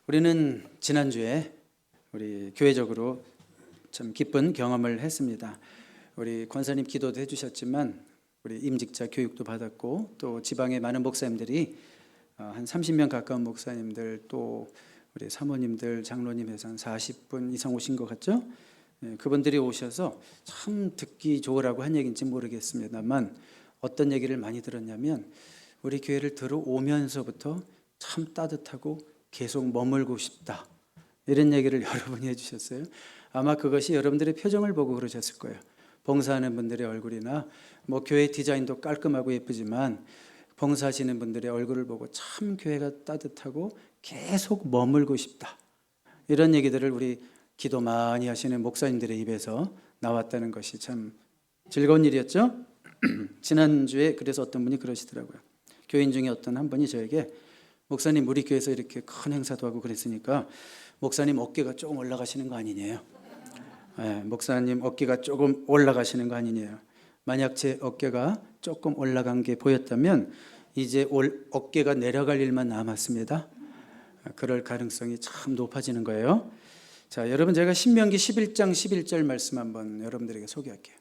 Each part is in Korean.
우리는 지난주에 우리 교회적으로 참 기쁜 경험을 했습니다. 우리 권사님 기도도 해주셨지만 우리 임직자 교육도 받았고 또 지방의 많은 목사님들이 한 30명 가까운 목사님들 또 우리 사모님들 장로님 해서 한 40분 이상 오신 것 같죠? 그분들이 오셔서 참 듣기 좋으라고 한 얘기인지 모르겠습니다만 어떤 얘기를 많이 들었냐면 우리 교회를 들어오면서부터 참 따뜻하고 계속 머물고 싶다 이런 얘기를 여러분이 해주셨어요. 아마 그것이 여러분들의 표정을 보고 그러셨을 거예요. 봉사하는 분들의 얼굴이나 뭐 교회 디자인도 깔끔하고 예쁘지만 봉사하시는 분들의 얼굴을 보고 참 교회가 따뜻하고 계속 머물고 싶다 이런 얘기들을 우리 기도 많이 하시는 목사님들의 입에서 나왔다는 것이 참 즐거운 일이었죠. 지난주에 그래서 어떤 분이 그러시더라고요. 교인 중에 어떤 한 분이 저에게 목사님 우리 교회에서 이렇게 큰 행사도 하고 그랬으니까 목사님 어깨가 조금 올라가시는 거 아니냐요. 목사님 어깨가 조금 올라가시는 거 아니냐요. 만약 제 어깨가 조금 올라간 게 보였다면 이제 어깨가 내려갈 일만 남았습니다. 그럴 가능성이 참 높아지는 거예요. 자, 여러분 제가 신명기 11장 11절 말씀 한번 여러분들에게 소개할게요.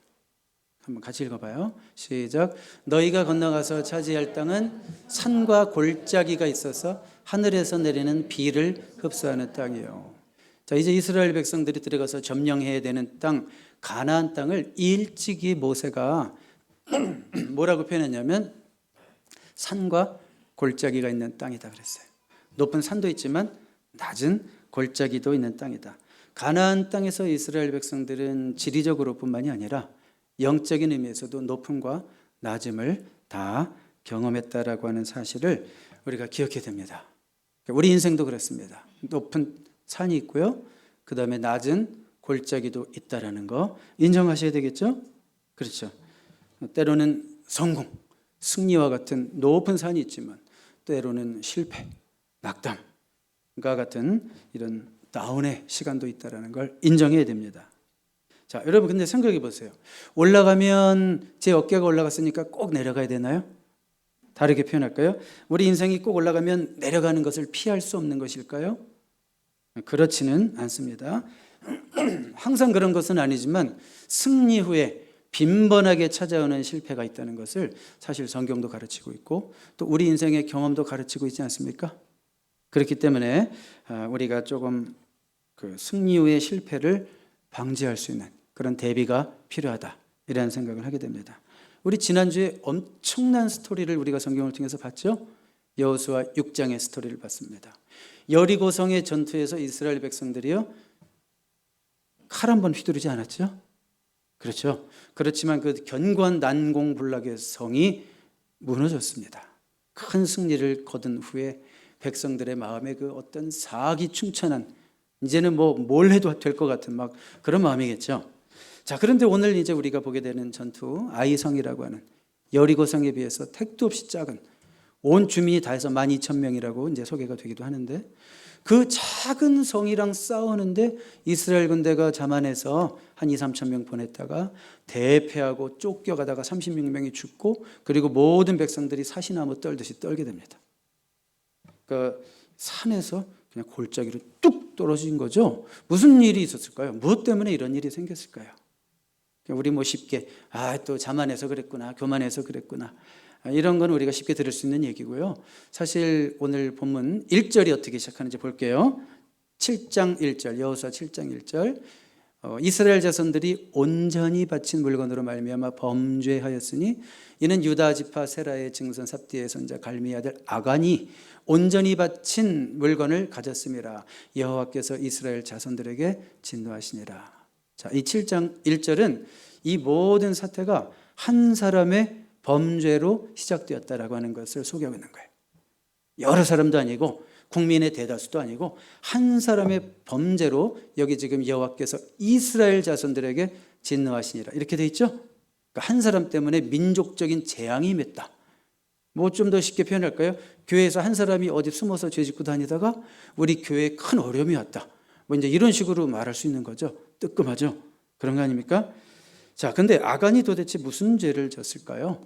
한번 같이 읽어봐요. 시작. 너희가 건너가서 차지할 땅은 산과 골짜기가 있어서 하늘에서 내리는 비를 흡수하는 땅이요. 자, 이제 이스라엘 백성들이 들어가서 점령해야 되는 땅 가나안 땅을 일찍이 모세가 뭐라고 표현했냐면 산과 골짜기가 있는 땅이다 그랬어요. 높은 산도 있지만 낮은 골짜기도 있는 땅이다. 가나안 땅에서 이스라엘 백성들은 지리적으로뿐만이 아니라 영적인 의미에서도 높음과 낮음을 다 경험했다라고 하는 사실을 우리가 기억해야 됩니다. 우리 인생도 그렇습니다. 높은 산이 있고요. 그 다음에 낮은 골짜기도 있다라는 거 인정하셔야 되겠죠? 그렇죠. 때로는 성공, 승리와 같은 높은 산이 있지만 때로는 실패, 낙담과 같은 이런 다운의 시간도 있다라는 걸 인정해야 됩니다. 자, 여러분 근데 생각해 보세요. 올라가면 제 어깨가 올라갔으니까 꼭 내려가야 되나요? 다르게 표현할까요? 우리 인생이 꼭 올라가면 내려가는 것을 피할 수 없는 것일까요? 그렇지는 않습니다. 항상 그런 것은 아니지만 승리 후에 빈번하게 찾아오는 실패가 있다는 것을 사실 성경도 가르치고 있고 또 우리 인생의 경험도 가르치고 있지 않습니까? 그렇기 때문에 우리가 조금 그 승리 후의 실패를 방지할 수 있는 그런 대비가 필요하다 이라는 생각을 하게 됩니다. 우리 지난주에 엄청난 스토리를 우리가 성경을 통해서 봤죠. 여호수아 6장의 스토리를 봤습니다. 여리고성의 전투에서 이스라엘 백성들이요 칼 한 번 휘두르지 않았죠. 그렇죠. 그렇지만 그 견고한 난공불락의 성이 무너졌습니다. 큰 승리를 거둔 후에 백성들의 마음에 그 어떤 사기충천한 이제는 뭘 해도 될 것 같은 막 그런 마음이겠죠. 자, 그런데 오늘 이제 우리가 보게 되는 전투 아이성이라고 하는 여리고성에 비해서 택도 없이 작은 온 주민이 다 해서 12,000명이라고 이제 소개가 되기도 하는데 그 작은 성이랑 싸우는데 이스라엘 군대가 자만해서 한 2,000~3,000명 보냈다가 대패하고 쫓겨가다가 36명이 죽고 그리고 모든 백성들이 사시나무 떨듯이 떨게 됩니다. 그러니까 산에서 그냥 골짜기로 뚝 떨어진 거죠. 무슨 일이 있었을까요? 무엇 때문에 이런 일이 생겼을까요? 우리 쉽게 또 자만해서 그랬구나, 교만해서 그랬구나 이런 건 우리가 쉽게 들을 수 있는 얘기고요. 사실 오늘 본문 1절이 어떻게 시작하는지 볼게요. 7장 1절 여호수아 7장 1절 이스라엘 자손들이 온전히 바친 물건으로 말미암아 범죄하였으니 이는 유다 지파 세라의 증손 삽디의 손자 갈미의 아들 아간이 온전히 바친 물건을 가졌음이라 여호와께서 이스라엘 자손들에게 진노하시니라. 자, 이 7장 1절은 이 모든 사태가 한 사람의 범죄로 시작되었다라고 하는 것을 소개하고 있는 거예요. 여러 사람도 아니고 국민의 대다수도 아니고 한 사람의 범죄로 여기 지금 여호와께서 이스라엘 자손들에게 진노하시니라 이렇게 돼 있죠. 그러니까 한 사람 때문에 민족적인 재앙이 임했다. 좀 더 쉽게 표현할까요? 교회에서 한 사람이 어디 숨어서 죄 짓고 다니다가 우리 교회에 큰 어려움이 왔다. 이제 이런 식으로 말할 수 있는 거죠. 뜨끔하죠. 그런 거 아닙니까? 자, 근데 아간이 도대체 무슨 죄를 졌을까요?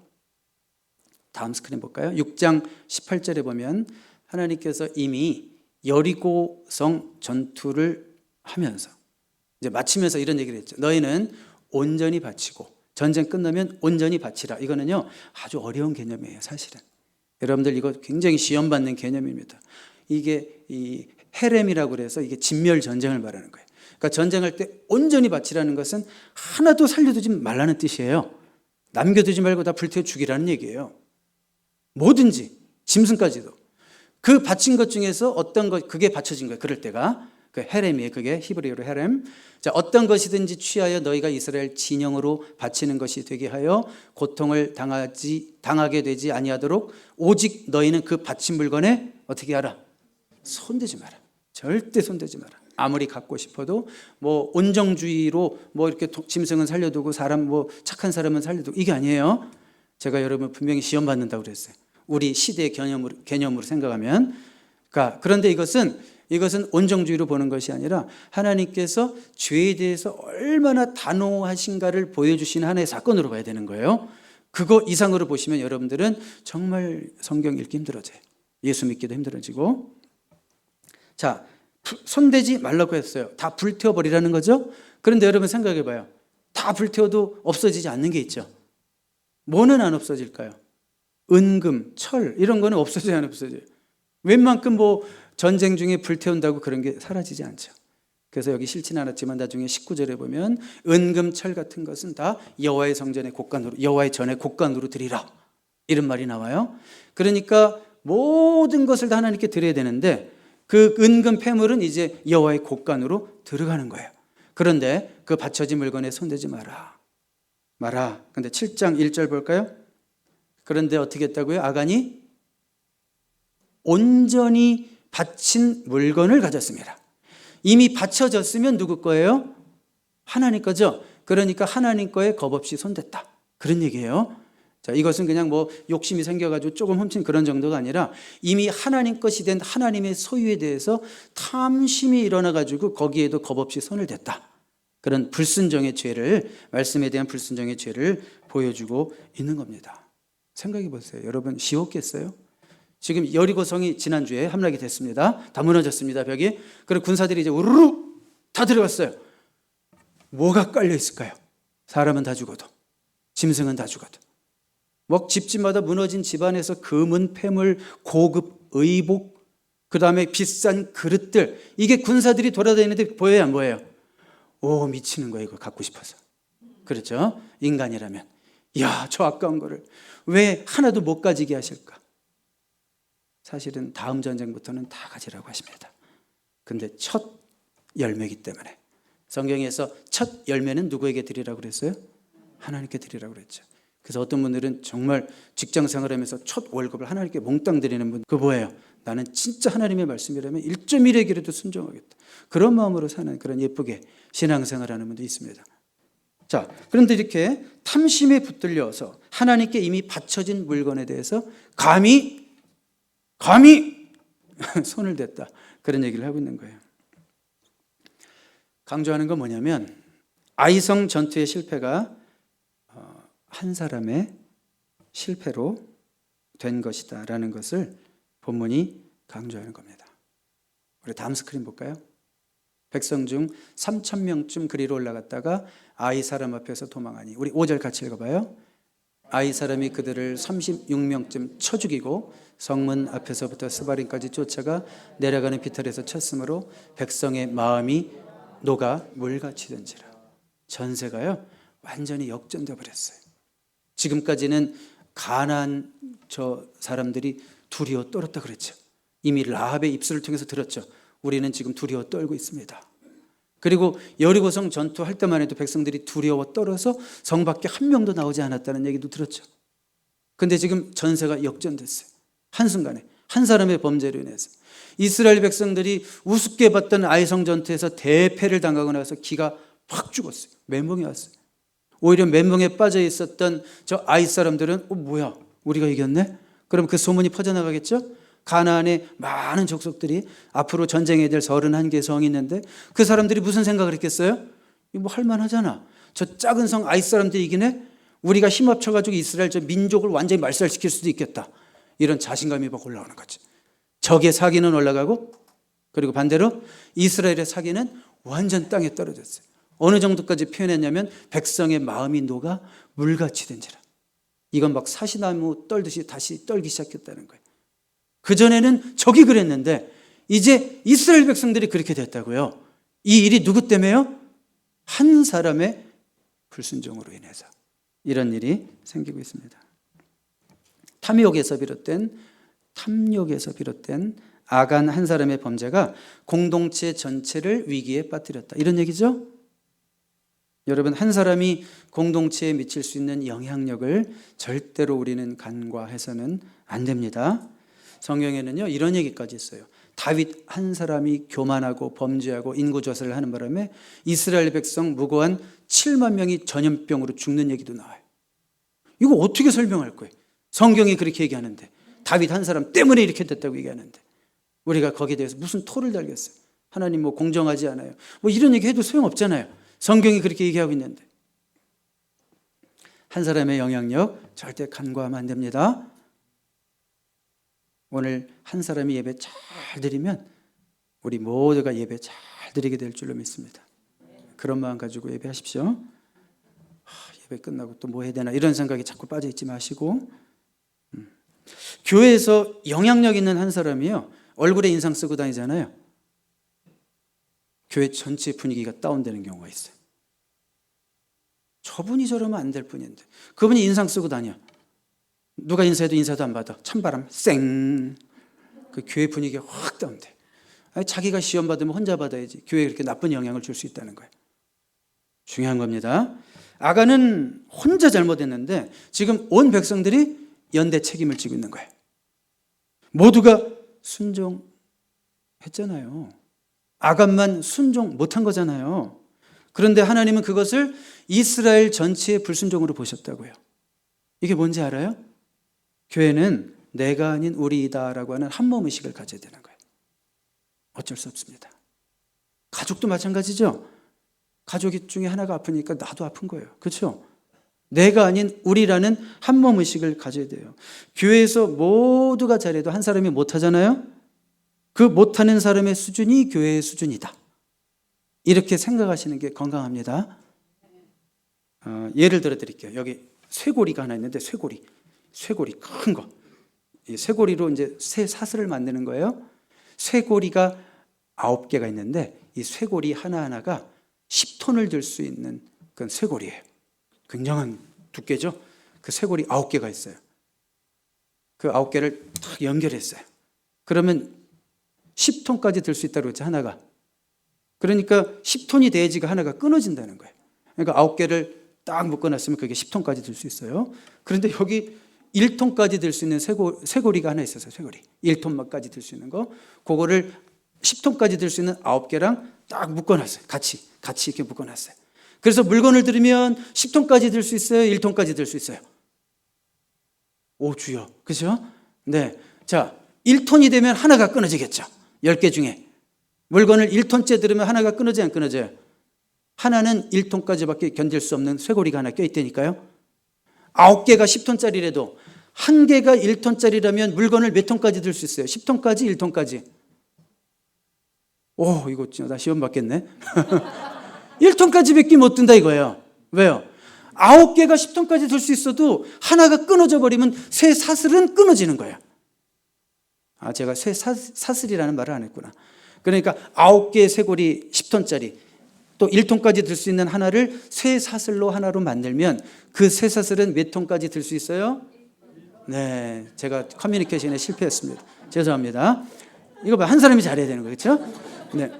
다음 스크린 볼까요? 6장 18절에 보면 하나님께서 이미 여리고성 전투를 하면서 이제 마치면서 이런 얘기를 했죠. 너희는 온전히 바치고 전쟁 끝나면 온전히 바치라. 이거는요 아주 어려운 개념이에요. 사실은 여러분들 이거 굉장히 시험 받는 개념입니다. 이게 이 헤렘이라고 그래서 이게 진멸 전쟁을 말하는 거예요. 그러니까 전쟁할 때 온전히 바치라는 것은 하나도 살려두지 말라는 뜻이에요. 남겨두지 말고 다 불태워 죽이라는 얘기예요. 뭐든지 짐승까지도 그 바친 것 중에서 어떤 것 그게 바쳐진 거예요. 그럴 때가 그 헤렘이에요. 그게 히브리어로 헤렘. 자, 어떤 것이든지 취하여 너희가 이스라엘 진영으로 바치는 것이 되게 하여 고통을 당하게 되지 아니하도록 오직 너희는 그 바친 물건에 어떻게 하라? 손대지 마라. 절대 손대지 마라. 아무리 갖고 싶어도 뭐 온정주의로 뭐 이렇게 짐승은 살려두고 사람 뭐 착한 사람은 살려두고 이게 아니에요. 제가 여러분 분명히 시험 받는다고 그랬어요. 우리 시대의 개념으로 생각하면. 그러니까 그런데 이것은 온정주의로 보는 것이 아니라 하나님께서 죄에 대해서 얼마나 단호하신가를 보여주시는 하나의 사건으로 봐야 되는 거예요. 그거 이상으로 보시면 여러분들은 정말 성경 읽기 힘들어져요. 예수 믿기도 힘들어지고. 자, 손대지 말라고 했어요. 다 불태워버리라는 거죠. 그런데 여러분 생각해 봐요. 다 불태워도 없어지지 않는 게 있죠. 뭐는 안 없어질까요? 은금, 철 이런 거는 없어져야 안 없어져요. 웬만큼 뭐 전쟁 중에 불태운다고 그런 게 사라지지 않죠. 그래서 여기 싫진 않았지만 나중에 19절에 보면 은금, 철 같은 것은 다 여호와의 성전의 곡간으로 여호와의 전의 곡간으로 드리라 이런 말이 나와요. 그러니까 모든 것을 다 하나님께 드려야 되는데 그 은금 폐물은 이제 여호와의 곡간으로 들어가는 거예요. 그런데 그 바쳐진 물건에 손대지 마라. 근데 7장 1절 볼까요? 그런데 어떻게 했다고요? 아간이 온전히 바친 물건을 가졌습니다. 이미 바쳐졌으면 누구 거예요? 하나님 거죠. 그러니까 하나님 거에 겁없이 손댔다. 그런 얘기예요. 자, 이것은 그냥 뭐 욕심이 생겨가지고 조금 훔친 그런 정도가 아니라 이미 하나님 것이 된 하나님의 소유에 대해서 탐심이 일어나가지고 거기에도 겁없이 손을 댔다. 그런 불순종의 죄를, 말씀에 대한 불순종의 죄를 보여주고 있는 겁니다. 생각해 보세요. 여러분 쉬웠겠어요? 지금 여리고성이 지난주에 함락이 됐습니다. 다 무너졌습니다. 벽이. 그리고 군사들이 이제 우르르 다 들어갔어요. 뭐가 깔려 있을까요? 사람은 다 죽어도, 짐승은 다 죽어도. 뭐 집집마다 무너진 집안에서 금은 폐물, 고급 의복, 그 다음에 비싼 그릇들, 이게 군사들이 돌아다니는데 보여요, 안 보여요? 오, 미치는 거예요. 이거 갖고 싶어서. 그렇죠? 인간이라면. 이야, 저 아까운 거를 왜 하나도 못 가지게 하실까? 사실은 다음 전쟁부터는 다 가지라고 하십니다. 근데 첫 열매이기 때문에. 성경에서 첫 열매는 누구에게 드리라고 그랬어요? 하나님께 드리라고 그랬죠. 그래서 어떤 분들은 정말 직장 생활하면서 첫 월급을 하나님께 몽땅 드리는 분, 그거 뭐예요? 나는 진짜 하나님의 말씀이라면 1.1에게라도 순종하겠다. 그런 마음으로 사는 그런 예쁘게 신앙생활하는 분도 있습니다. 자, 그런데 이렇게 탐심에 붙들려서 하나님께 이미 바쳐진 물건에 대해서 감히 손을 댔다. 그런 얘기를 하고 있는 거예요. 강조하는 건 뭐냐면 아이성 전투의 실패가 한 사람의 실패로 된 것이다라는 것을 본문이 강조하는 겁니다. 우리 다음 스크린 볼까요? 백성 중 3,000명쯤 그리로 올라갔다가 아이 사람 앞에서 도망하니. 우리 5절 같이 읽어봐요. 아이 사람이 그들을 36명쯤 쳐 죽이고 성문 앞에서부터 스바림까지 쫓아가 내려가는 비탈에서 쳤으므로 백성의 마음이 녹아 물같이 된지라. 전세가요 완전히 역전돼 버렸어요. 지금까지는 가나안 저 사람들이 두려워 떨었다 그랬죠. 이미 라합의 입술을 통해서 들었죠. 우리는 지금 두려워 떨고 있습니다. 그리고 여리고성 전투할 때만 해도 백성들이 두려워 떨어서 성 밖에 한 명도 나오지 않았다는 얘기도 들었죠. 근데 지금 전세가 역전됐어요. 한순간에 한 사람의 범죄로 인해서 이스라엘 백성들이 우습게 봤던 아이성 전투에서 대패를 당하고 나서 기가 확 죽었어요. 멘붕이 왔어요. 오히려 멘붕에 빠져 있었던 저 아이 사람들은 뭐야 우리가 이겼네? 그럼 그 소문이 퍼져나가겠죠? 가나안의 많은 족속들이 앞으로 전쟁해야 될 31개의 성이 있는데 그 사람들이 무슨 생각을 했겠어요? 이거 뭐 할만하잖아. 저 작은 성 아이 사람들이 이기네? 우리가 힘 합쳐가지고 이스라엘 저 민족을 완전히 말살시킬 수도 있겠다. 이런 자신감이 막 올라오는 거지. 적의 사기는 올라가고 그리고 반대로 이스라엘의 사기는 완전 땅에 떨어졌어요. 어느 정도까지 표현했냐면 백성의 마음이 녹아 물같이 된지라. 이건 막 사시나무 떨듯이 다시 떨기 시작했다는 거예요. 그전에는 적이 그랬는데 이제 이스라엘 백성들이 그렇게 됐다고요. 이 일이 누구 때문에요? 한 사람의 불순종으로 인해서 이런 일이 생기고 있습니다. 탐욕에서 비롯된 아간 한 사람의 범죄가 공동체 전체를 위기에 빠뜨렸다. 이런 얘기죠. 여러분, 한 사람이 공동체에 미칠 수 있는 영향력을 절대로 우리는 간과해서는 안 됩니다. 성경에는요, 이런 얘기까지 있어요. 다윗 한 사람이 교만하고 범죄하고 인구조사를 하는 바람에 이스라엘 백성 무고한 7만 명이 전염병으로 죽는 얘기도 나와요. 이거 어떻게 설명할 거예요? 성경이 그렇게 얘기하는데, 다윗 한 사람 때문에 이렇게 됐다고 얘기하는데 우리가 거기에 대해서 무슨 토를 달겠어요? 하나님 뭐 공정하지 않아요? 뭐 이런 얘기 해도 소용없잖아요. 성경이 그렇게 얘기하고 있는데. 한 사람의 영향력 절대 간과하면 안 됩니다. 오늘 한 사람이 예배 잘 드리면 우리 모두가 예배 잘 드리게 될 줄로 믿습니다. 그런 마음 가지고 예배하십시오. 예배 끝나고 또 뭐 해야 되나 이런 생각이 자꾸 빠져있지 마시고, 교회에서 영향력 있는 한 사람이요, 얼굴에 인상 쓰고 다니잖아요. 교회 전체 분위기가 다운되는 경우가 있어요. 저분이 저러면 안 될 뿐인데 그분이 인상 쓰고 다녀. 누가 인사해도 인사도 안 받아. 찬바람 쌩. 그 교회 분위기가 확 다운돼. 아니, 자기가 시험 받으면 혼자 받아야지. 교회에 그렇게 나쁜 영향을 줄 수 있다는 거예요. 중요한 겁니다. 아간은 혼자 잘못했는데 지금 온 백성들이 연대 책임을 지고 있는 거예요. 모두가 순종했잖아요. 아간만 순종 못한 거잖아요. 그런데 하나님은 그것을 이스라엘 전체의 불순종으로 보셨다고요. 이게 뭔지 알아요? 교회는 내가 아닌 우리이다라고 하는 한몸의식을 가져야 되는 거예요. 어쩔 수 없습니다. 가족도 마찬가지죠. 가족 중에 하나가 아프니까 나도 아픈 거예요. 그렇죠? 내가 아닌 우리라는 한몸의식을 가져야 돼요. 교회에서 모두가 잘해도 한 사람이 못하잖아요. 그 못하는 사람의 수준이 교회의 수준이다. 이렇게 생각하시는 게 건강합니다. 예를 들어 드릴게요. 여기 쇠고리가 하나 있는데 쇠고리 큰 거. 이 쇠고리로 이제 쇠 사슬을 만드는 거예요. 쇠고리가 9개가 있는데 이 쇠고리 하나하나가 10톤을 들 수 있는 그런 쇠고리예요. 굉장한 두께죠. 그 쇠고리 9개가 있어요. 그 9개를 탁 연결했어요. 그러면 10톤까지 들 수 있다고 했죠, 하나가. 그러니까 10톤이 돼야지가 하나가 끊어진다는 거예요. 그러니까 9개를 딱 묶어놨으면 그게 10톤까지 들 수 있어요. 그런데 여기 1톤까지 들 수 있는 쇠고리가 하나 있었어요. 쇠고리 1톤까지 들 수 있는 거, 그거를 10톤까지 들 수 있는 9개랑 딱 묶어놨어요. 같이 이렇게 묶어놨어요. 그래서 물건을 들으면 10톤까지 들 수 있어요, 1톤까지 들 수 있어요. 오 주여, 그렇죠? 네, 자 1톤이 되면 하나가 끊어지겠죠. 10개 중에 물건을 1톤째 들으면 하나가 끊어져요, 안 끊어져요? 하나는 1톤까지밖에 견딜 수 없는 쇠고리가 하나 껴있다니까요. 9개가 10톤짜리라도 한 개가 1톤짜리라면 물건을 몇 톤까지 들 수 있어요? 10톤까지, 1톤까지. 오, 이거 진짜 나 시험 받겠네. 1톤까지밖에 못 든다 이거예요. 왜요? 9개가 10톤까지 들 수 있어도 하나가 끊어져 버리면 쇠 사슬은 끊어지는 거예요. 제가 쇠 사슬이라는 말을 안 했구나. 그러니까 9개의 쇠고리 10톤짜리 또 1톤까지 들 수 있는 하나를 쇠 사슬로 하나로 만들면 그 쇠 사슬은 몇 톤까지 들 수 있어요? 네, 제가 커뮤니케이션에 실패했습니다. 죄송합니다. 이거 한 사람이 잘해야 되는 거예요, 그렇죠? 네.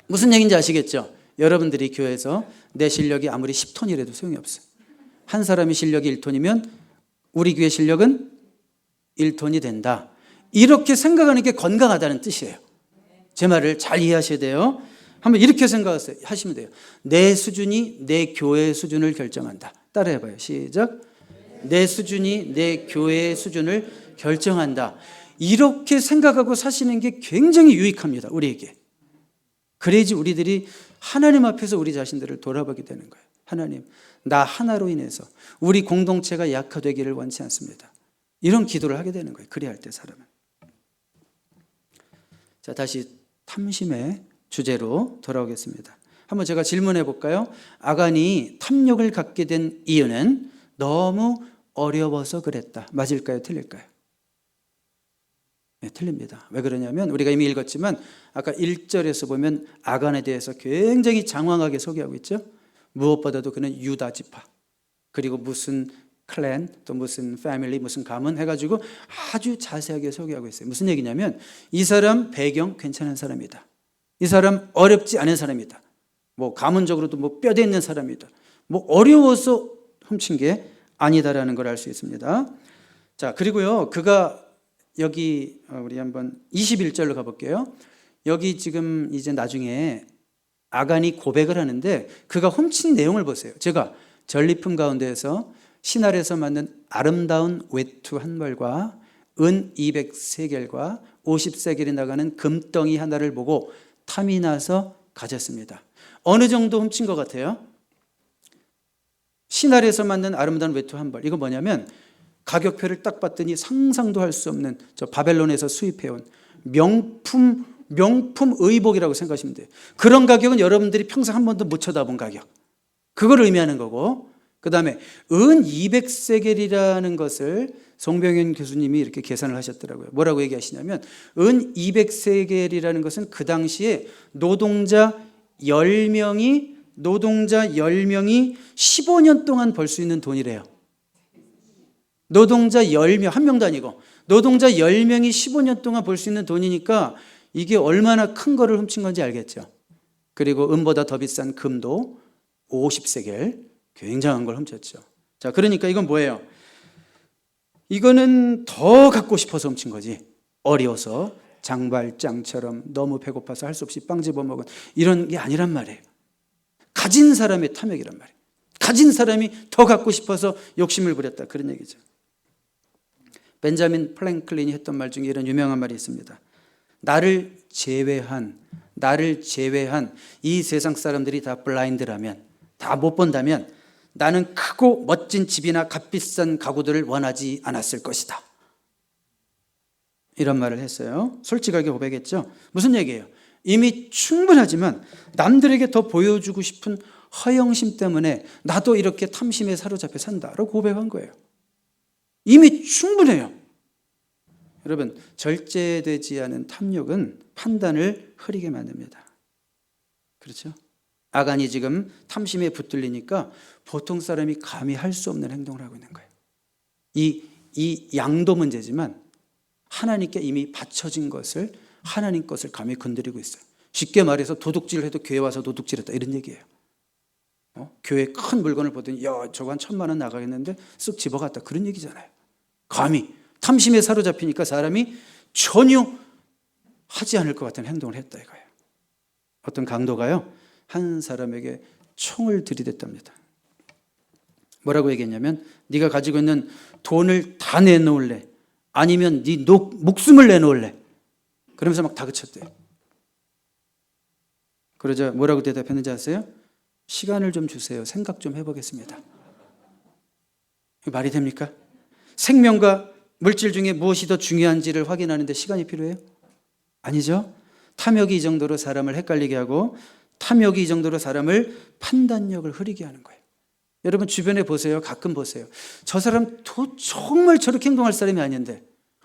무슨 얘기인지 아시겠죠? 여러분들이 교회에서 내 실력이 아무리 10톤이라도 소용이 없어요. 한 사람이 실력이 1톤이면 우리 교회 실력은 1톤이 된다. 이렇게 생각하는 게 건강하다는 뜻이에요. 제 말을 잘 이해하셔야 돼요. 한번 이렇게 생각하시면 돼요. 내 수준이 내 교회의 수준을 결정한다. 따라해봐요. 시작. 내 수준이 내 교회의 수준을 결정한다. 이렇게 생각하고 사시는 게 굉장히 유익합니다, 우리에게. 그래야지 우리들이 하나님 앞에서 우리 자신들을 돌아보게 되는 거예요. 하나님, 나 하나로 인해서 우리 공동체가 약화되기를 원치 않습니다. 이런 기도를 하게 되는 거예요, 그래야 할 때 사람은. 자, 다시 탐심의 주제로 돌아오겠습니다. 한번 제가 질문해 볼까요? 아간이 탐욕을 갖게 된 이유는 너무 어려워서 그랬다. 맞을까요? 틀릴까요? 네, 틀립니다. 왜 그러냐면 우리가 이미 읽었지만 아까 1절에서 보면 아간에 대해서 굉장히 장황하게 소개하고 있죠. 무엇보다도 그는 유다 지파, 그리고 무슨 클랜, 또 무슨 패밀리, 무슨 가문 해가지고 아주 자세하게 소개하고 있어요. 무슨 얘기냐면 이 사람 배경 괜찮은 사람이다. 이 사람 어렵지 않은 사람이다. 뭐 가문적으로도 뭐 뼈대 있는 사람이다. 뭐 어려워서 훔친 게 아니다라는 걸 알 수 있습니다. 자, 그리고요, 그가 여기 우리 한번 21절로 가볼게요. 여기 지금 이제 나중에 아간이 고백을 하는데 그가 훔친 내용을 보세요. 제가 전리품 가운데에서 신할에서 만든 아름다운 외투 한 벌과 은 200세겔과 50세겔이 나가는 금덩이 하나를 보고 탐이 나서 가졌습니다. 어느 정도 훔친 것 같아요? 신할에서 만든 아름다운 외투 한 벌. 이거 뭐냐면 가격표를 딱 봤더니 상상도 할 수 없는 저 바벨론에서 수입해온 명품 의복이라고 생각하시면 돼요. 그런 가격은 여러분들이 평생 한 번도 못 쳐다본 가격. 그걸 의미하는 거고, 그 다음에 은 200세겔이라는 것을 송병현 교수님이 이렇게 계산을 하셨더라고요. 뭐라고 얘기하시냐면 은 200세겔이라는 것은 그 당시에 노동자 10명이 15년 동안 벌 수 있는 돈이래요. 노동자 10명, 한 명도 아니고 노동자 10명이 15년 동안 벌 수 있는 돈이니까 이게 얼마나 큰 거를 훔친 건지 알겠죠. 그리고 은보다 더 비싼 금도 50세겔, 굉장한 걸 훔쳤죠. 자, 그러니까 이건 뭐예요? 이거는 더 갖고 싶어서 훔친 거지. 어려워서 장발장처럼 너무 배고파서 할 수 없이 빵 집어먹은 이런 게 아니란 말이에요. 가진 사람의 탐욕이란 말이에요. 가진 사람이 더 갖고 싶어서 욕심을 부렸다, 그런 얘기죠. 벤자민 플랭클린이 했던 말 중에 이런 유명한 말이 있습니다. 나를 제외한 이 세상 사람들이 다 블라인드라면, 다 못 본다면 나는 크고 멋진 집이나 값비싼 가구들을 원하지 않았을 것이다. 이런 말을 했어요. 솔직하게 고백했죠. 무슨 얘기예요? 이미 충분하지만 남들에게 더 보여주고 싶은 허영심 때문에 나도 이렇게 탐심에 사로잡혀 산다라고 고백한 거예요. 이미 충분해요. 여러분, 절제되지 않은 탐욕은 판단을 흐리게 만듭니다. 그렇죠? 아간이 지금 탐심에 붙들리니까 보통 사람이 감히 할 수 없는 행동을 하고 있는 거예요. 이 양도 문제지만 하나님께 이미 바쳐진 것을, 하나님 것을 감히 건드리고 있어요. 쉽게 말해서 도둑질을 해도 교회 와서 도둑질했다, 이런 얘기예요. 교회 큰 물건을 보더니 야, 저거 한 1,000만 원 나가겠는데 쓱 집어갔다, 그런 얘기잖아요. 감히 탐심에 사로잡히니까 사람이 전혀 하지 않을 것 같은 행동을 했다 이거예요. 어떤 강도가요, 한 사람에게 총을 들이댔답니다. 뭐라고 얘기했냐면 네가 가지고 있는 돈을 다 내놓을래? 아니면 네 목숨을 내놓을래? 그러면서 막 다그쳤대요. 그러자 뭐라고 대답했는지 아세요? 시간을 좀 주세요. 생각 좀 해보겠습니다. 말이 됩니까? 생명과 물질 중에 무엇이 더 중요한지를 확인하는데 시간이 필요해요? 아니죠. 탐욕이 이 정도로 사람을 헷갈리게 하고 탐욕이 이 정도로 사람을 판단력을 흐리게 하는 거예요. 여러분 주변에 보세요. 가끔 보세요. 저 사람 정말 저렇게 행동할 사람이 아닌데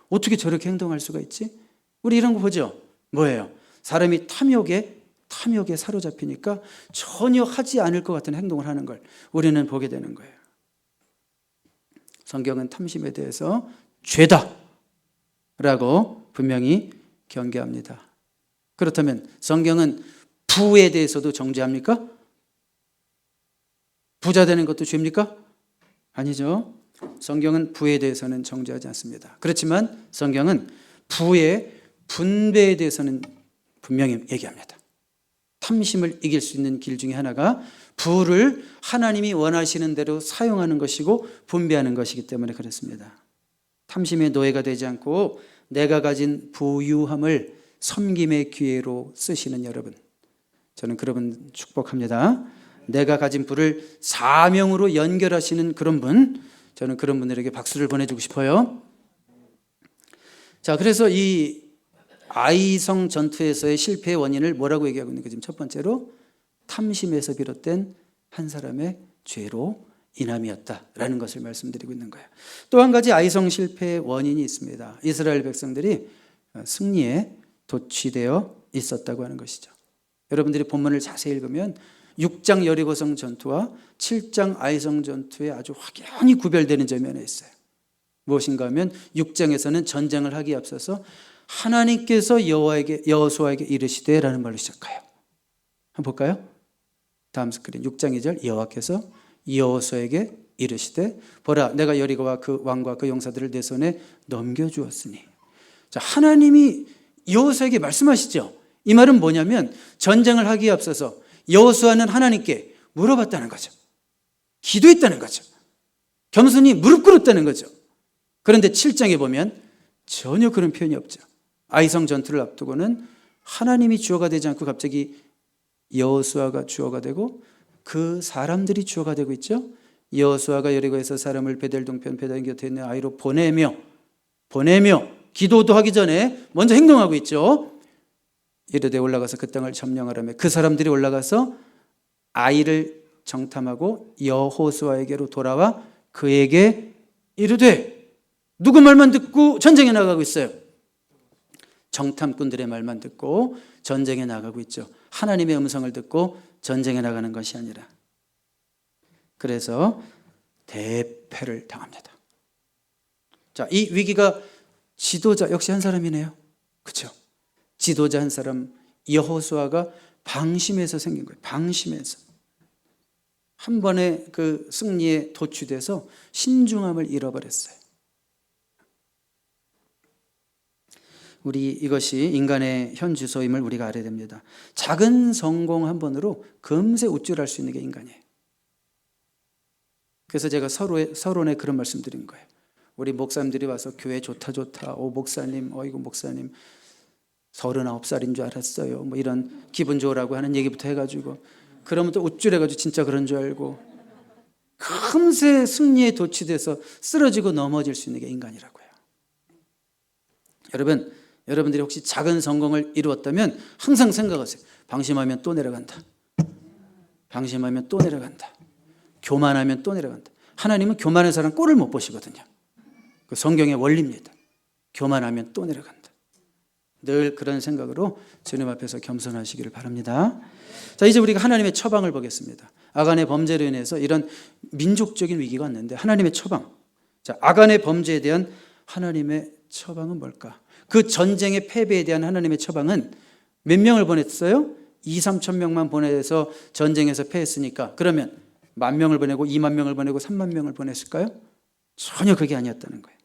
어떻게 저렇게 행동할 수가 있지? 우리 이런 거 보죠. 뭐예요? 사람이 탐욕에 사로잡히니까 전혀 하지 않을 것 같은 행동을 하는 걸 우리는 보게 되는 거예요. 성경은 탐심에 대해서 죄다 라고 분명히 경계합니다. 그렇다면 성경은 부에 대해서도 정죄합니까? 부자 되는 것도 죄입니까? 아니죠. 성경은 부에 대해서는 정죄하지 않습니다. 그렇지만 성경은 부의 분배에 대해서는 분명히 얘기합니다. 탐심을 이길 수 있는 길 중에 하나가 부를 하나님이 원하시는 대로 사용하는 것이고 분배하는 것이기 때문에 그렇습니다. 탐심의 노예가 되지 않고 내가 가진 부유함을 섬김의 기회로 쓰시는 여러분, 저는 그런 축복합니다. 내가 가진 부를 사명으로 연결하시는 그런 분, 저는 그런 분들에게 박수를 보내주고 싶어요. 자, 그래서 이 아이성 전투에서의 실패의 원인을 뭐라고 얘기하고 있는 거죠? 첫 번째로 탐심에서 비롯된 한 사람의 죄로 인함이었다라는 것을 말씀드리고 있는 거예요. 또 한 가지 아이성 실패의 원인이 있습니다. 이스라엘 백성들이 승리에 도취되어 있었다고 하는 것이죠. 여러분들이 본문을 자세히 읽으면 6장 여리고성 전투와 7장 아이성 전투에 아주 확연히 구별되는 점이 하나 있어요. 무엇인가 하면 6장에서는 전쟁을 하기에 앞서서 하나님께서 여호수아에게 이르시되라는 말로 시작해요. 한번 볼까요? 다음 스크린 6장 2절 여호와께서 여호수아에게 이르시되 보라 내가 여리고와 그 왕과 그 용사들을 내 손에 넘겨주었으니. 자, 하나님이 여호수아에게 말씀하시죠. 이 말은 뭐냐면 전쟁을 하기에 앞서서 여호수아는 하나님께 물어봤다는 거죠. 기도했다는 거죠. 겸손히 무릎 꿇었다는 거죠. 그런데 7장에 보면 전혀 그런 표현이 없죠. 아이성 전투를 앞두고는 하나님이 주어가 되지 않고 갑자기 여호수아가 주어가 되고 그 사람들이 주어가 되고 있죠. 여호수아가 여리고에서 사람을 베델 동편 베델 곁에 있는 아이로 보내며 기도도 하기 전에 먼저 행동하고 있죠. 이르되 올라가서 그 땅을 점령하라며 그 사람들이 올라가서 아이를 정탐하고 여호수아에게로 돌아와 그에게 이르되 누구 말만 듣고 전쟁에 나가고 있어요? 정탐꾼들의 말만 듣고 전쟁에 나가고 있죠. 하나님의 음성을 듣고 전쟁에 나가는 것이 아니라. 그래서 대패를 당합니다. 자, 이 위기가 지도자 역시 한 사람이네요. 그렇죠? 지도자 한 사람 여호수아가 방심해서 생긴 거예요. 방심해서. 한 번의 그 승리에 도취돼서 신중함을 잃어버렸어요. 우리 이것이 인간의 현 주소임을 우리가 알아야 됩니다. 작은 성공 한 번으로 금세 우쭐할 수 있는 게 인간이에요. 그래서 제가 서론에 그런 말씀 드린 거예요. 우리 목사님들이 와서 교회 좋다 오 목사님 어이구 목사님 39살인 줄 알았어요. 뭐 이런 기분 좋으라고 하는 얘기부터 해가지고 그러면 또 우쭐해가지고 진짜 그런 줄 알고 금세 승리에 도취돼서 쓰러지고 넘어질 수 있는 게 인간이라고요. 여러분들이 혹시 작은 성공을 이루었다면 항상 생각하세요. 방심하면 또 내려간다. 방심하면 또 내려간다. 교만하면 또 내려간다. 하나님은 교만한 사람 꼴을 못 보시거든요. 그 성경의 원리입니다. 교만하면 또 내려간다. 늘 그런 생각으로 주님 앞에서 겸손하시기를 바랍니다. 자, 이제 우리가 하나님의 처방을 보겠습니다. 아간의 범죄로 인해서 이런 민족적인 위기가 왔는데 하나님의 처방. 자, 아간의 범죄에 대한 하나님의 처방은 뭘까? 그 전쟁의 패배에 대한 하나님의 처방은 몇 명을 보냈어요? 2-3천 명만 보내서 전쟁에서 패했으니까 그러면 10,000명을 보내고 20,000명을 보내고 30,000명을 보냈을까요? 전혀 그게 아니었다는 거예요.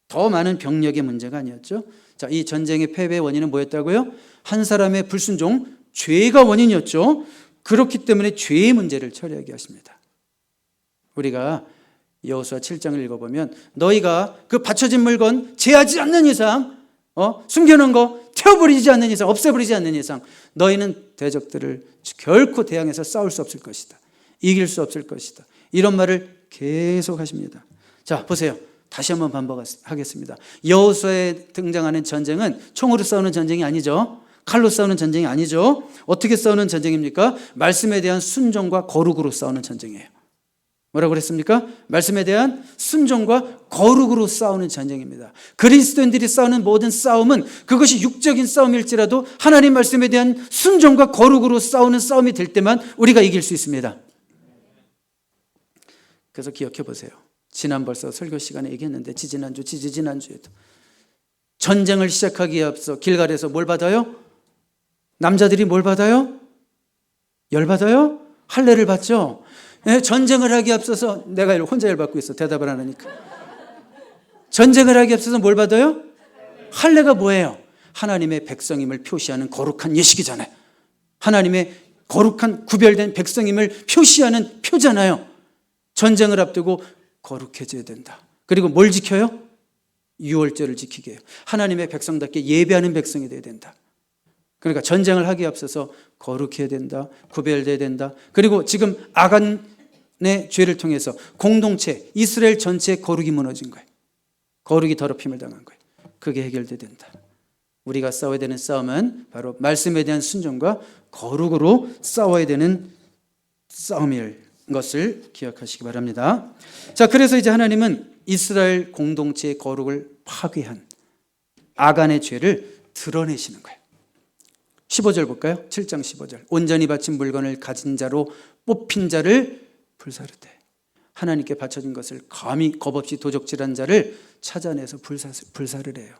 더 많은 병력의 문제가 아니었죠. 자, 이 전쟁의 패배의 원인은 뭐였다고요? 한 사람의 불순종, 죄가 원인이었죠. 그렇기 때문에 죄의 문제를 처리하게 하십니다. 우리가 여호수아 7장을 읽어보면 너희가 그 바쳐진 물건 제하지 않는 이상 숨겨놓은 거 태워버리지 않는 이상 없애버리지 않는 이상 너희는 대적들을 결코 대항해서 싸울 수 없을 것이다. 이길 수 없을 것이다. 이런 말을 계속 하십니다. 자, 보세요. 다시 한번 반복하겠습니다. 여호수아에 등장하는 전쟁은 총으로 싸우는 전쟁이 아니죠. 칼로 싸우는 전쟁이 아니죠. 어떻게 싸우는 전쟁입니까? 말씀에 대한 순종과 거룩으로 싸우는 전쟁이에요. 뭐라고 그랬습니까? 말씀에 대한 순종과 거룩으로 싸우는 전쟁입니다. 그리스도인들이 싸우는 모든 싸움은 그것이 육적인 싸움일지라도 하나님 말씀에 대한 순종과 거룩으로 싸우는 싸움이 될 때만 우리가 이길 수 있습니다. 그래서 기억해 보세요. 지난 벌써 설교 시간에 얘기했는데 지지난주에도 전쟁을 시작하기에 앞서 길갈에서 뭘 받아요? 남자들이 뭘 받아요? 열 받아요? 할례를 받죠. 전쟁을 하기에 앞서서 내가 혼자 열 받고 있어. 대답을 안 하니까. 전쟁을 하기에 앞서서 뭘 받아요? 할례가 뭐예요? 하나님의 백성임을 표시하는 거룩한 예식이잖아요. 하나님의 거룩한 구별된 백성임을 표시하는 표잖아요. 전쟁을 앞두고 거룩해져야 된다. 그리고 뭘 지켜요? 유월절을 지키게 해요. 하나님의 백성답게 예배하는 백성이 되어야 된다. 그러니까 전쟁을 하기에 앞서서 거룩해야 된다. 구별돼야 된다. 그리고 지금 아간의 죄를 통해서 공동체, 이스라엘 전체의 거룩이 무너진 거예요. 거룩이 더럽힘을 당한 거예요. 그게 해결돼야 된다. 우리가 싸워야 되는 싸움은 바로 말씀에 대한 순종과 거룩으로 싸워야 되는 싸움일 것을 기억하시기 바랍니다. 자, 그래서 이제 하나님은 이스라엘 공동체의 거룩을 파괴한 아간의 죄를 드러내시는 거예요. 15절 볼까요? 7장 15절. 온전히 바친 물건을 가진 자로 뽑힌 자를 불사르되, 하나님께 바쳐진 것을 감히 겁없이 도적질한 자를 찾아내서 불사르래요.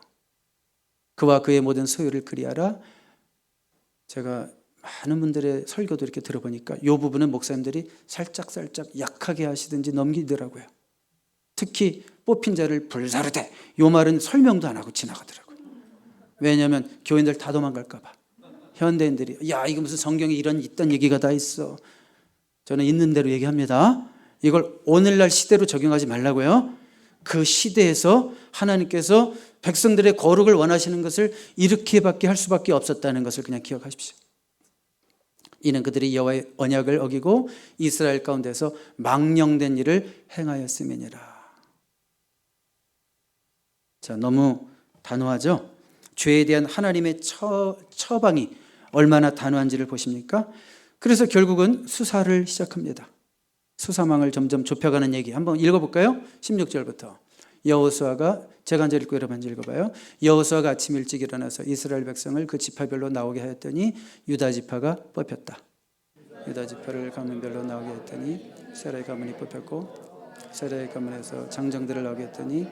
그와 그의 모든 소유를 그리하라. 제가 많은 분들의 설교도 이렇게 들어보니까 이 부분은 목사님들이 살짝 약하게 하시든지 넘기더라고요. 특히 뽑힌 자를 불사르되, 이 말은 설명도 안 하고 지나가더라고요. 왜냐하면 교인들 다 도망갈까 봐. 현대인들이 야, 이거 무슨 성경에 있던 얘기가 다 있어. 저는 있는 대로 얘기합니다. 이걸 오늘날 시대로 적용하지 말라고요. 그 시대에서 하나님께서 백성들의 거룩을 원하시는 것을 이렇게밖에 할 수밖에 없었다는 것을 그냥 기억하십시오. 이는 그들이 여호와의 언약을 어기고 이스라엘 가운데서 망령된 일을 행하였음이니라. 자, 너무 단호하죠? 죄에 대한 하나님의 처방이 얼마나 단호한지를 보십니까? 그래서 결국은 수사를 시작합니다. 수사망을 점점 좁혀가는 얘기 한번 읽어볼까요? 16절부터. 여호수아가, 제가 먼저 읽고 여러분 먼저 읽어봐요. 여호수아가 아침 일찍 일어나서 이스라엘 백성을 그 지파별로 나오게 하였더니 유다 지파가 뽑혔다. 유다 지파를 가문별로 나오게 했더니 세라의 가문이 뽑혔고, 세라의 가문에서 장정들을 나오게 했더니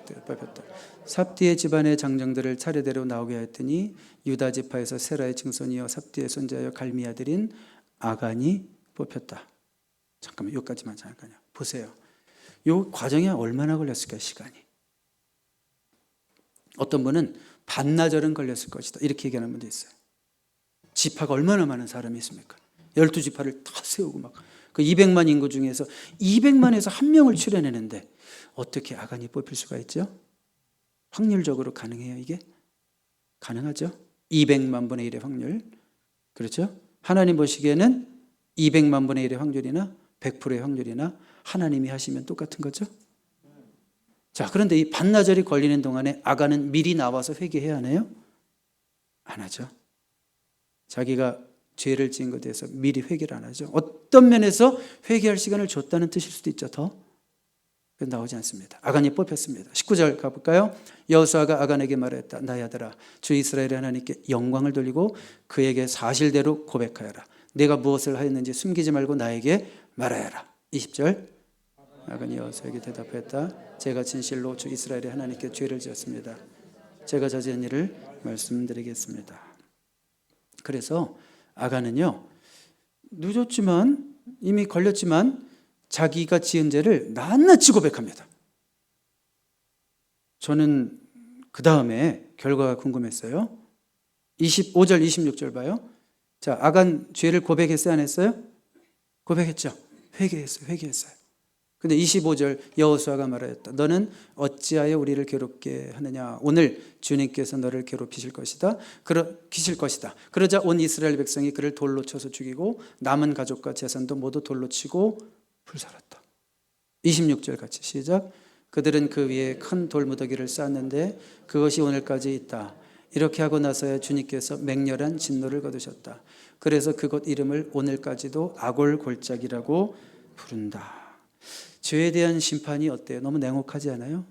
뽑혔다. 삽디의 집안의 장정들을 차례대로 나오게 했더니 유다 지파에서 세라의 증손이여 삽디의 손자여 갈미 아들인 아간이 뽑혔다. 잠깐만, 여기까지만 잠깐요. 보세요. 이 과정이 얼마나 걸렸을까요? 시간이. 어떤 분은 반나절은 걸렸을 것이다, 이렇게 얘기하는 분도 있어요. 지파가 얼마나 많은 사람이 있습니까? 12지파를 다 세우고 막 그 200만 인구 중에서 200만에서 한 명을 추려내는데 어떻게 아간이 뽑힐 수가 있죠? 확률적으로 가능해요, 이게? 가능하죠? 200만 분의 1의 확률. 그렇죠? 하나님 보시기에는 200만 분의 1의 확률이나 100%의 확률이나 하나님이 하시면 똑같은 거죠? 자, 그런데 이 반나절이 걸리는 동안에 아간은 미리 나와서 회개해야 하나요? 안 하죠. 자기가 죄를 지은 것에 대해서 미리 회개를 안 하죠. 어떤 면에서 회개할 시간을 줬다는 뜻일 수도 있죠. 더 나오지 않습니다. 아간이 뽑혔습니다. 19절 가볼까요? 여호수아가 아간에게 말했다. 나의 아들아, 주 이스라엘의 하나님께 영광을 돌리고 그에게 사실대로 고백하여라. 내가 무엇을 하였는지 숨기지 말고 나에게 말하여라. 20절. 아간이 여호수아에게 대답했다. 제가 진실로 주 이스라엘의 하나님께 죄를 지었습니다. 제가 저지른 일을 말씀드리겠습니다. 그래서 아간은요, 늦었지만, 이미 걸렸지만 자기가 지은 죄를 낱낱이 고백합니다. 저는 그 다음에 결과가 궁금했어요. 25절 26절 봐요. 자, 아간 죄를 고백했어요, 안 했어요? 고백했죠. 회개했어요. 근데 25절 여호수아가 말하였다. 너는 어찌하여 우리를 괴롭게 하느냐? 오늘 주님께서 너를 괴롭히실 것이다. 그러자 온 이스라엘 백성이 그를 돌로 쳐서 죽이고 남은 가족과 재산도 모두 돌로 치고 불살랐다. 26절 같이 시작. 그들은 그 위에 큰 돌무더기를 쌓았는데 그것이 오늘까지 있다. 이렇게 하고 나서야 주님께서 맹렬한 진노를 거두셨다. 그래서 그곳 이름을 오늘까지도 아골골짜기라고 부른다. 죄에 대한 심판이 어때요? 너무 냉혹하지 않아요?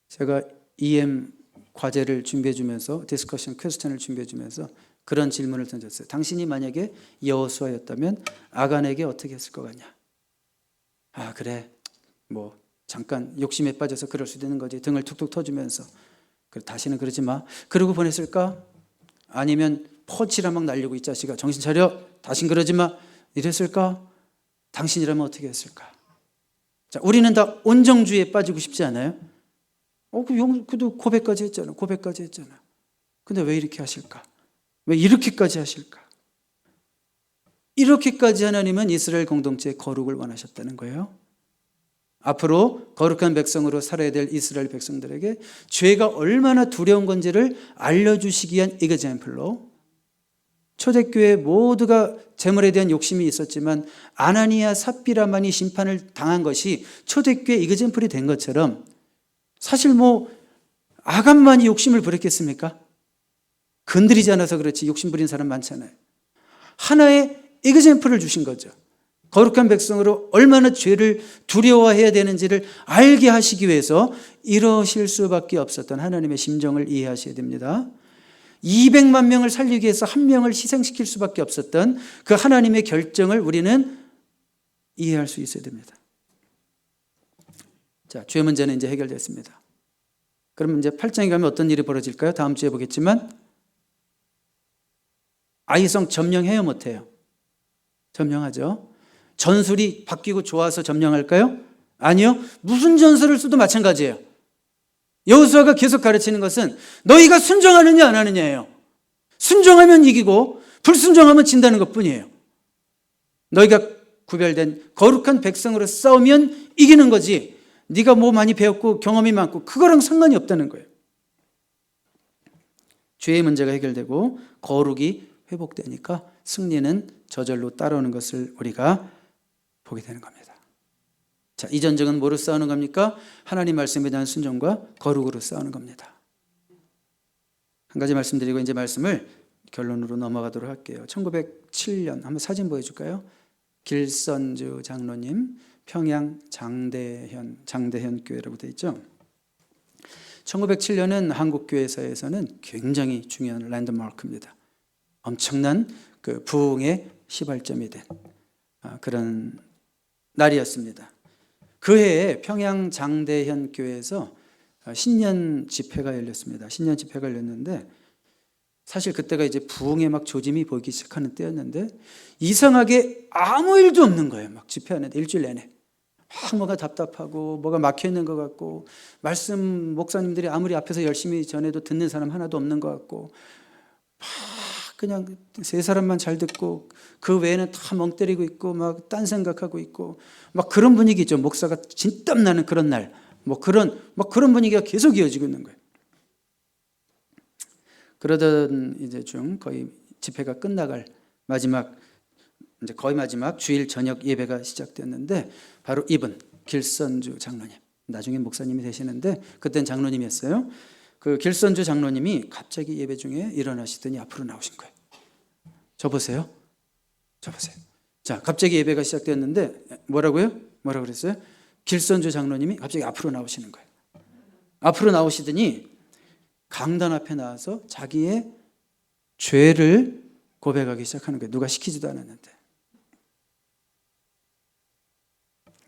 제가 EM 과제를 준비해 주면서 디스커션 퀘스천을 준비해 주면서 그런 질문을 던졌어요. 당신이 만약에 여호수아였다면 아간에게 어떻게 했을 것 같냐? 아, 그래, 뭐 잠깐 욕심에 빠져서 그럴 수도 있는 거지. 등을 툭툭 터주면서 그래, 다시는 그러지 마. 그러고 보냈을까? 아니면 퍼치라 막 날리고 이 자식아 정신 차려, 다신 그러지 마, 이랬을까? 당신이라면 어떻게 했을까? 자, 우리는 다 온정주의에 빠지고 싶지 않아요? 그도 고백까지 했잖아. 근데 왜 이렇게 하실까? 왜 이렇게까지 하실까? 이렇게까지 하나님은 이스라엘 공동체의 거룩을 원하셨다는 거예요. 앞으로 거룩한 백성으로 살아야 될 이스라엘 백성들에게 죄가 얼마나 두려운 건지를 알려주시기 위한 example로, 초대교회 모두가 재물에 대한 욕심이 있었지만 아나니아 삽비라만이 심판을 당한 것이 초대교회 example이 된 것처럼, 사실 뭐 아간만이 욕심을 부렸겠습니까? 건드리지 않아서 그렇지 욕심 부린 사람 많잖아요. 하나의 에그젬플을 주신 거죠. 거룩한 백성으로 얼마나 죄를 두려워해야 되는지를 알게 하시기 위해서 이러실 수밖에 없었던 하나님의 심정을 이해하셔야 됩니다. 200만 명을 살리기 위해서 한 명을 희생시킬 수밖에 없었던 그 하나님의 결정을 우리는 이해할 수 있어야 됩니다. 자, 죄 문제는 이제 해결됐습니다. 그러면 이제 8장에 가면 어떤 일이 벌어질까요? 다음 주에 보겠지만 아이성 점령해요, 못해요? 점령하죠. 전술이 바뀌고 좋아서 점령할까요? 아니요. 무슨 전술을 써도 마찬가지예요. 여호수아가 계속 가르치는 것은 너희가 순종하느냐 안 하느냐예요. 순종하면 이기고 불순종하면 진다는 것뿐이에요. 너희가 구별된 거룩한 백성으로 싸우면 이기는 거지, 네가 뭐 많이 배웠고 경험이 많고 그거랑 상관이 없다는 거예요. 죄의 문제가 해결되고 거룩이 회복되니까 승리는 저절로 따라오는 것을 우리가 보게 되는 겁니다. 자, 이 전쟁은 뭐로 싸우는 겁니까? 하나님 말씀에 대한 순종과 거룩으로 싸우는 겁니다. 한 가지 말씀드리고 이제 말씀을 결론으로 넘어가도록 할게요. 1907년 한번 사진 보여줄까요? 길선주 장로님, 평양 장대현 교회라고 되어 있죠. 1907년은 한국 교회사에서는 굉장히 중요한 랜드마크입니다. 엄청난 그 부흥의 시발점이 된 그런 날이었습니다. 그 해에 평양 장대현 교회에서 신년 집회가 열렸습니다. 신년 집회가 열렸는데 사실 그때가 이제 부흥의 막 조짐이 보이기 시작하는 때였는데 이상하게 아무 일도 없는 거예요. 막 집회하는데 일주일 내내 막 뭐가 답답하고 뭐가 막혀 있는 것 같고 말씀 목사님들이 아무리 앞에서 열심히 전해도 듣는 사람 하나도 없는 것 같고 막 그냥 세 사람만 잘 듣고 그 외에는 다 멍 때리고 있고 막 딴 생각하고 있고 막 그런 분위기죠. 목사가 진땀 나는 그런 날, 그런 분위기가 계속 이어지고 있는 거예요. 그러던 이제 중 거의 집회가 끝나갈 마지막, 이제 거의 마지막 주일 저녁 예배가 시작됐는데 바로 이분 길선주 장로님, 나중에 목사님이 되시는데 그땐 장로님이었어요. 그 길선주 장로님이 갑자기 예배 중에 일어나시더니 앞으로 나오신 거예요. 저 보세요. 자, 갑자기 예배가 시작됐는데 뭐라고 그랬어요? 길선주 장로님이 갑자기 앞으로 나오시는 거예요. 앞으로 나오시더니 강단 앞에 나와서 자기의 죄를 고백하기 시작하는 거예요. 누가 시키지도 않았는데.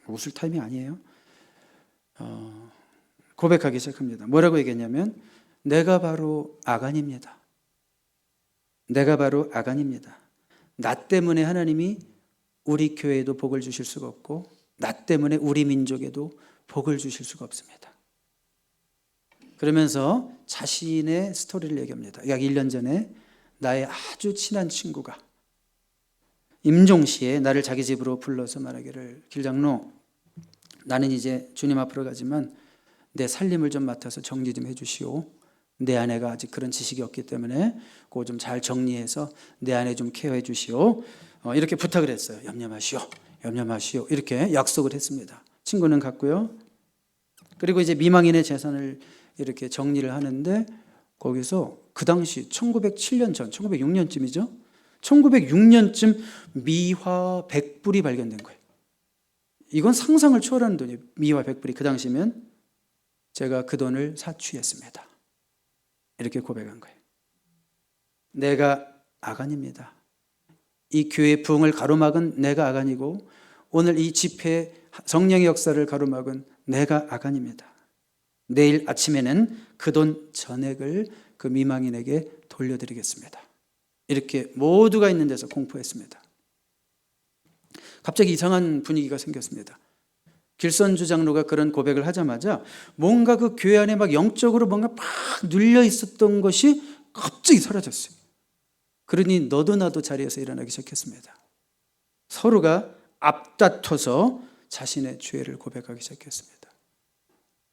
웃을 타이밍 아니에요. 고백하기 시작합니다. 뭐라고 얘기했냐면 내가 바로 아간입니다. 나 때문에 하나님이 우리 교회에도 복을 주실 수가 없고 나 때문에 우리 민족에도 복을 주실 수가 없습니다. 그러면서 자신의 스토리를 얘기합니다. 약 1년 전에 나의 아주 친한 친구가 임종시에 나를 자기 집으로 불러서 말하기를 길장로, 나는 이제 주님 앞으로 가지만 내 살림을 좀 맡아서 정리 좀 해주시오. 내 아내가 아직 그런 지식이 없기 때문에 그거 좀 잘 정리해서 내 아내 좀 케어해 주시오. 이렇게 부탁을 했어요. 염려마시오. 이렇게 약속을 했습니다. 친구는 갔고요. 그리고 이제 미망인의 재산을 이렇게 정리를 하는데 거기서 그 당시 1907년 전, 1906년쯤이죠. 1906년쯤 미화 100불이 발견된 거예요. 이건 상상을 초월하는 돈이에요. 미화 100불이 그 당시면 제가 그 돈을 사취했습니다. 이렇게 고백한 거예요. 내가 아간입니다. 이 교회 부흥을 가로막은 내가 아간이고 오늘 이 집회 성령의 역사를 가로막은 내가 아간입니다. 내일 아침에는 그 돈 전액을 그 미망인에게 돌려드리겠습니다. 이렇게 모두가 있는 데서 공포했습니다. 갑자기 이상한 분위기가 생겼습니다. 길선주 장로가 그런 고백을 하자마자 뭔가 그 교회 안에 막 영적으로 뭔가 막 눌려 있었던 것이 갑자기 사라졌어요. 그러니 너도 나도 자리에서 일어나기 시작했습니다. 서로가 앞다퉈서 자신의 죄를 고백하기 시작했습니다.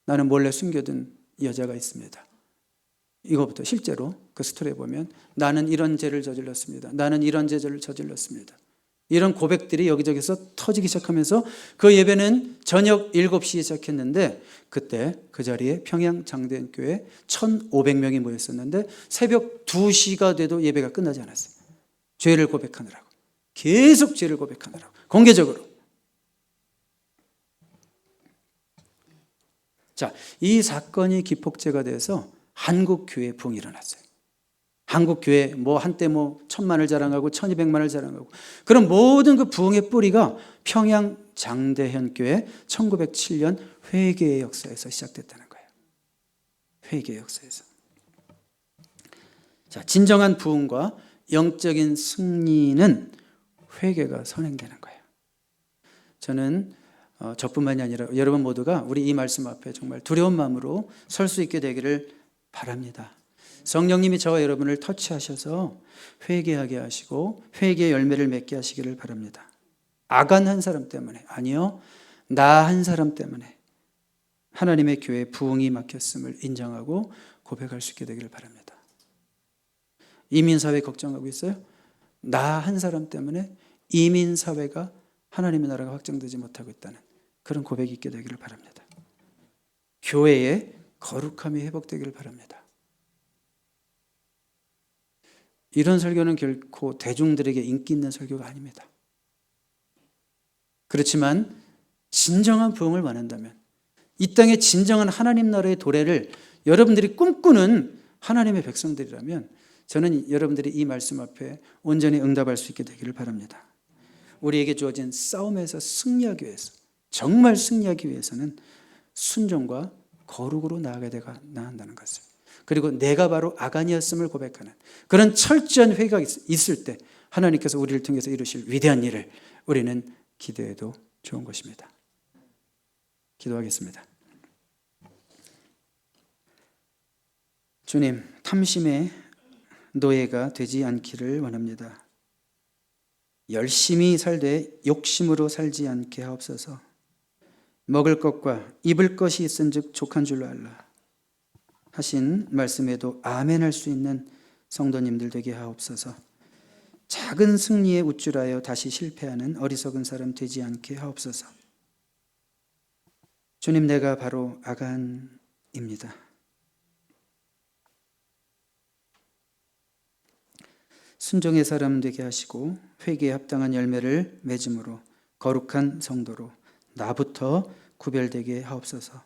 나는 몰래 숨겨둔 여자가 있습니다. 이거부터 실제로 그 스토리에 보면 나는 이런 죄를 저질렀습니다. 나는 이런 죄를 저질렀습니다. 이런 고백들이 여기저기서 터지기 시작하면서 그 예배는 저녁 7시에 시작했는데 그때 그 자리에 평양 장대현교회 1,500명이 모였었는데 새벽 2시가 돼도 예배가 끝나지 않았어요. 죄를 고백하느라고. 계속 죄를 고백하느라고. 공개적으로. 자, 이 사건이 기폭제가 돼서 한국 교회에 부흥이 일어났어요. 한국 교회 한때 1,000만을 자랑하고 1,200만을 자랑하고 그런 모든 그 부흥의 뿌리가 평양 장대현 교회 1907년 회개의 역사에서 시작됐다는 거예요. 회개의 역사에서. 자, 진정한 부흥과 영적인 승리는 회개가 선행되는 거예요. 저는 저뿐만이 아니라 여러분 모두가 우리 이 말씀 앞에 정말 두려운 마음으로 설 수 있게 되기를 바랍니다. 성령님이 저와 여러분을 터치하셔서 회개하게 하시고 회개의 열매를 맺게 하시기를 바랍니다. 아간 한 사람 때문에, 아니요, 나 한 사람 때문에 하나님의 교회에 부흥이 막혔음을 인정하고 고백할 수 있게 되기를 바랍니다. 이민사회 걱정하고 있어요? 나 한 사람 때문에 이민사회가 하나님의 나라가 확장되지 못하고 있다는 그런 고백이 있게 되기를 바랍니다. 교회의 거룩함이 회복되기를 바랍니다. 이런 설교는 결코 대중들에게 인기 있는 설교가 아닙니다. 그렇지만 진정한 부흥을 원한다면, 이 땅에 진정한 하나님 나라의 도래를 여러분들이 꿈꾸는 하나님의 백성들이라면 저는 여러분들이 이 말씀 앞에 온전히 응답할 수 있게 되기를 바랍니다. 우리에게 주어진 싸움에서 승리하기 위해서, 정말 승리하기 위해서는 순종과 거룩으로 나아가야 한다는 것을, 그리고 내가 바로 아간이었음을 고백하는 그런 철저한 회개가 있을 때 하나님께서 우리를 통해서 이루실 위대한 일을 우리는 기대해도 좋은 것입니다. 기도하겠습니다. 주님, 탐심의 노예가 되지 않기를 원합니다. 열심히 살되 욕심으로 살지 않게 하옵소서. 먹을 것과 입을 것이 있은즉 족한 줄로 알라 하신 말씀에도 아멘할 수 있는 성도님들 되게 하옵소서. 작은 승리에 우쭐하여 다시 실패하는 어리석은 사람 되지 않게 하옵소서. 주님, 내가 바로 아간입니다. 순종의 사람 되게 하시고 회개에 합당한 열매를 맺음으로 거룩한 성도로 나부터 구별되게 하옵소서.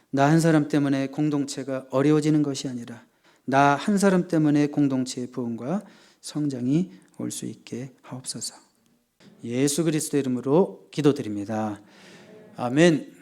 나 한 사람 때문에 공동체가 어려워지는 것이 아니라 나 한 사람 때문에 공동체의 부흥과 성장이 올 수 있게 하옵소서. 예수 그리스도의 이름으로 기도드립니다. 아멘.